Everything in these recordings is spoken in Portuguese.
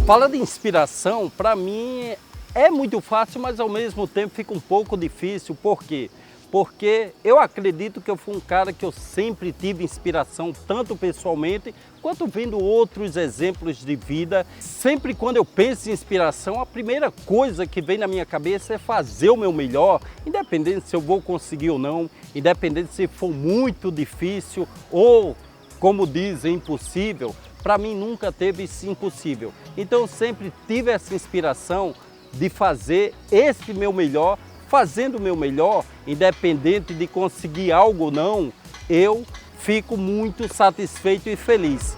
Fala de inspiração, para mim é muito fácil, mas ao mesmo tempo fica um pouco difícil. Por quê? Porque eu acredito que eu fui um cara que eu sempre tive inspiração, tanto pessoalmente, quanto vendo outros exemplos de vida. Sempre quando eu penso em inspiração, a primeira coisa que vem na minha cabeça é fazer o meu melhor, independente se eu vou conseguir ou não, independente se for muito difícil ou, como dizem, impossível. Para mim nunca teve esse impossível. Então eu sempre tive essa inspiração de fazer esse meu melhor. Fazendo o meu melhor, independente de conseguir algo ou não, eu fico muito satisfeito e feliz.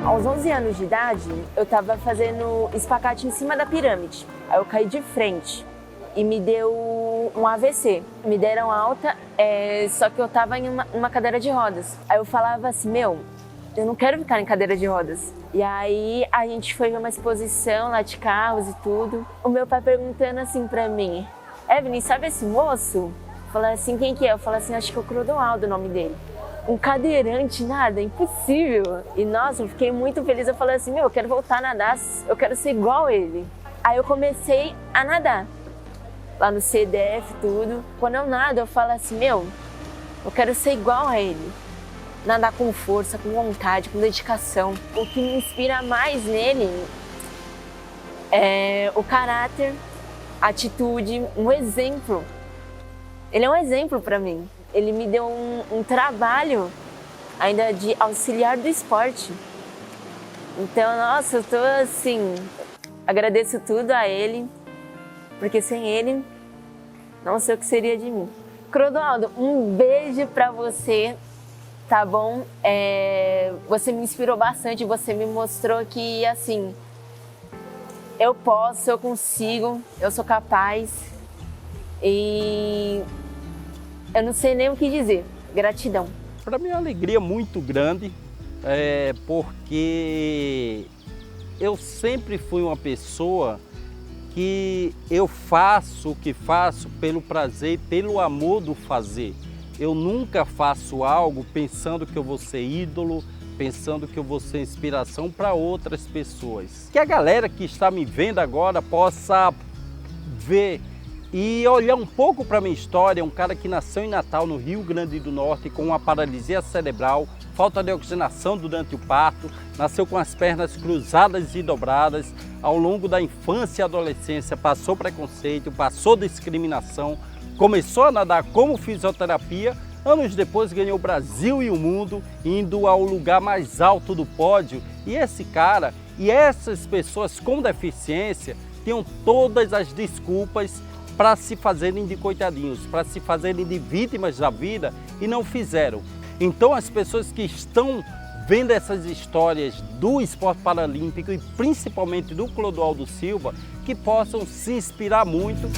Aos 11 anos de idade, eu estava fazendo espacate em cima da pirâmide. Aí eu caí de frente e me deu um AVC. Me deram alta, só que eu estava em uma cadeira de rodas. Aí eu falava assim, eu não quero ficar em cadeira de rodas. E aí a gente foi ver uma exposição lá de carros e tudo. O meu pai perguntando assim pra mim, Evelyn, sabe esse moço? Eu falei assim, quem que é? Eu falei assim, acho que é o Clodoaldo o nome dele. Um cadeirante, nada, impossível. E nossa, eu fiquei muito feliz. Eu falei assim, eu quero voltar a nadar, eu quero ser igual a ele. Aí eu comecei a nadar. Lá no CDF, tudo. Quando eu nado, eu falo assim, eu quero ser igual a ele. Nadar com força, com vontade, com dedicação. O que me inspira mais nele é o caráter, a atitude, um exemplo. Ele é um exemplo para mim. Ele me deu um trabalho ainda de auxiliar do esporte. Então, nossa, eu tô assim, agradeço tudo a ele. Porque sem ele, não sei o que seria de mim. Clodoaldo, um beijo pra você, tá bom? Você me inspirou bastante, você me mostrou que, assim, eu posso, eu consigo, eu sou capaz. E eu não sei nem o que dizer. Gratidão. Para mim é uma alegria muito grande, porque eu sempre fui uma pessoa que eu faço o que faço pelo prazer, pelo amor do fazer. Eu nunca faço algo pensando que eu vou ser ídolo, pensando que eu vou ser inspiração para outras pessoas. Que a galera que está me vendo agora possa ver e olhar um pouco para a minha história. Um cara que nasceu em Natal, no Rio Grande do Norte, com uma paralisia cerebral, falta de oxigenação durante o parto, nasceu com as pernas cruzadas e dobradas. Ao longo da infância e adolescência passou preconceito, passou discriminação, começou a nadar como fisioterapia. Anos depois ganhou o Brasil e o mundo, indo ao lugar mais alto do pódio. E esse cara e essas pessoas com deficiência tinham todas as desculpas para se fazerem de coitadinhos, para se fazerem de vítimas da vida e não fizeram. Então as pessoas que estão vendo essas histórias do esporte paralímpico e principalmente do Clodoaldo Silva, que possam se inspirar muito.